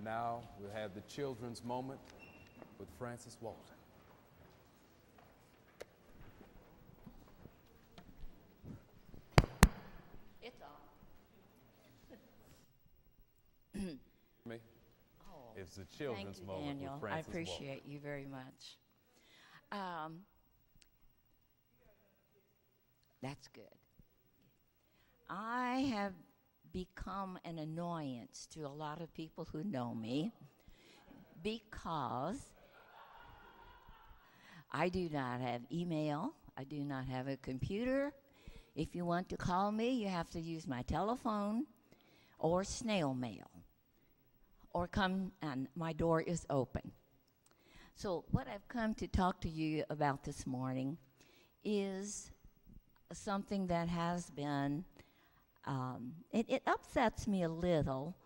Now we'll have the children's moment with Francis Walden. It's on. Me? Oh, It's the children's thank you, moment Daniel. with Francis I appreciate you very much. That's good. I have become an annoyance to a lot of people who know me because I do not have email. I do not have a computer. If you want to call me, you have to use my telephone or snail mail or come and my door is open. So what I've come to talk to you about this morning is something that has been, it upsets me a little,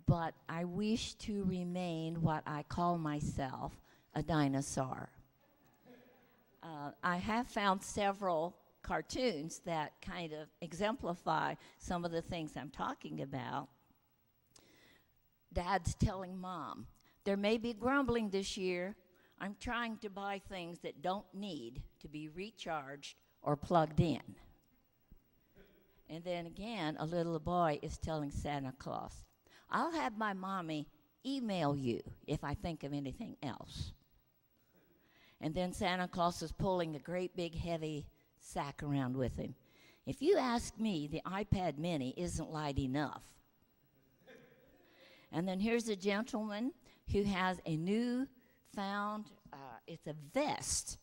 but I wish to remain what I call myself, a dinosaur. I have found several cartoons that kind of exemplify some of the things I'm talking about. Dad's telling Mom, there may be grumbling this year. I'm trying to buy things that don't need to be recharged or plugged in. And then again, a little boy is telling Santa Claus, I'll have my mommy email you if I think of anything else. And then Santa Claus is pulling a great big heavy sack around with him. If you ask me, the iPad mini isn't light enough. And then here's a gentleman who has a new found, it's a vest,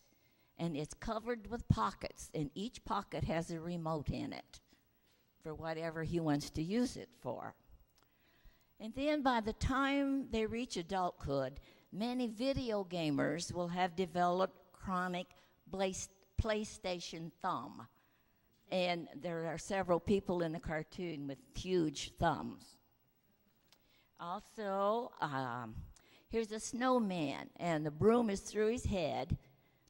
and it's covered with pockets, and each pocket has a remote in it for whatever he wants to use it for. And then by the time they reach adulthood, many video gamers will have developed chronic PlayStation thumb. And there are several people in the cartoon with huge thumbs. Also, here's a snowman, and the broom is through his head.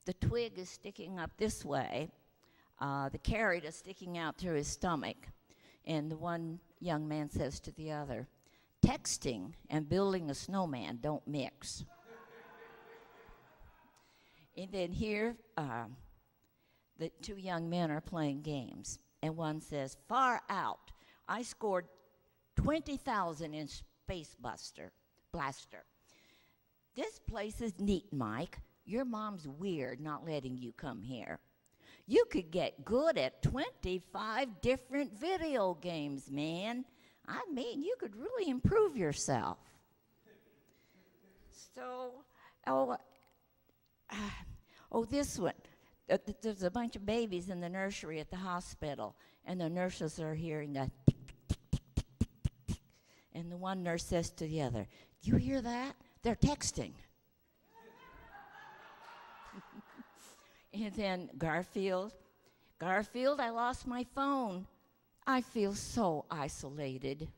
The twig is sticking up this way. The carrot is sticking out through his stomach. And the one young man says to the other, texting and building a snowman don't mix. And then here, the two young men are playing games. And one says, far out, I scored 20,000 in Space Blaster. This place is neat, Mike. Your mom's weird not letting you come here. You could get good at 25 different video games, man. I mean, you could really improve yourself. So, this one. There's a bunch of babies in the nursery at the hospital, and the nurses are hearing a tick, tick, tick, tick, tick, tick, tick. And the one nurse says to the other, do you hear that? They're texting. And then Garfield, I lost my phone. I feel so isolated.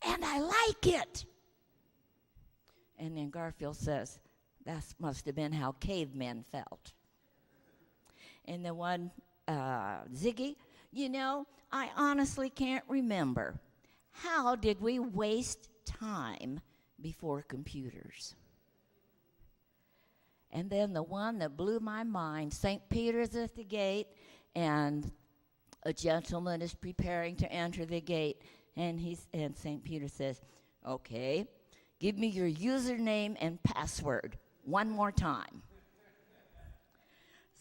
And I like it. And then Garfield says, that must have been how cavemen felt. And the one, Ziggy, I honestly can't remember. How did we waste time before computers? And then the one that blew my mind, St. Peter's at the gate, and a gentleman is preparing to enter the gate, and St. Peter says, okay, give me your username and password one more time.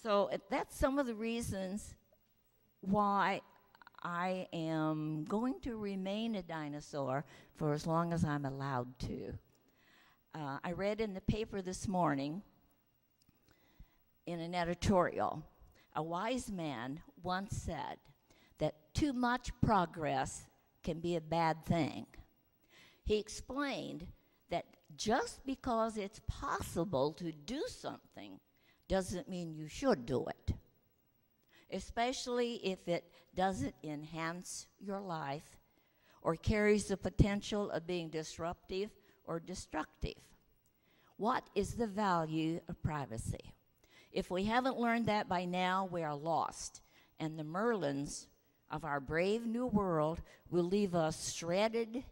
So that's some of the reasons why I am going to remain a dinosaur for as long as I'm allowed to. I read in the paper this morning, in an editorial, a wise man once said that too much progress can be a bad thing. He explained that just because it's possible to do something doesn't mean you should do it, especially if it doesn't enhance your life or carries the potential of being disruptive or destructive. What is the value of privacy? If we haven't learned that by now, we are lost, and the Merlins of our brave new world will leave us shredded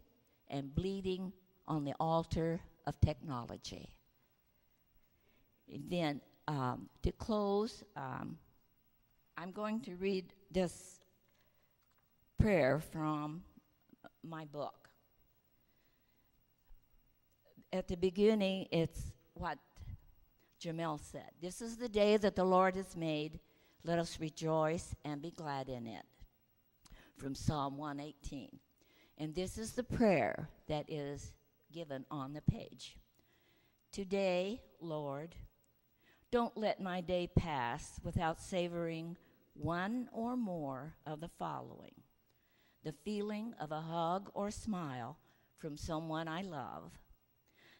and bleeding on the altar of technology. Then, to close, I'm going to read this prayer from my book. At the beginning, it's what Jamel said. This is the day that the Lord has made. Let us rejoice and be glad in it. From Psalm 118. And this is the prayer that is given on the page. Today, Lord, don't let my day pass without savoring one or more of the following: the feeling of a hug or smile from someone I love,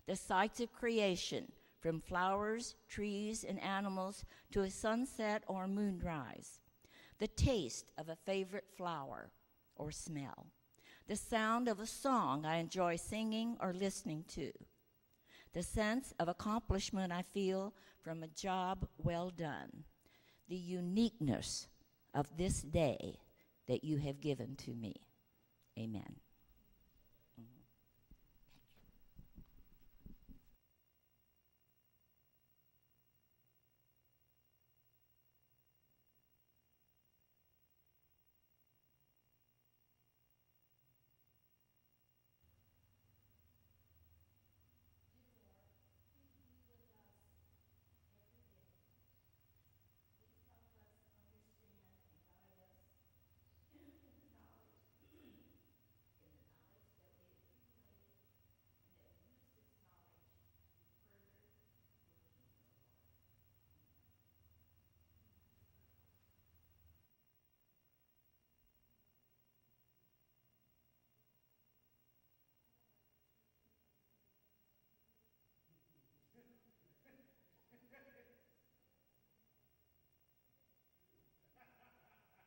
the sights of creation, from flowers, trees, and animals to a sunset or moonrise, the taste of a favorite flower or smell, the sound of a song I enjoy singing or listening to, the sense of accomplishment I feel from a job well done, the uniqueness of this day that you have given to me. Amen.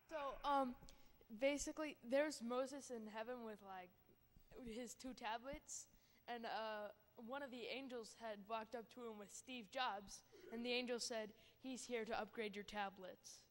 So, basically, there's Moses in heaven with like his two tablets, and one of the angels had walked up to him with Steve Jobs, and the angel said, "He's here to upgrade your tablets."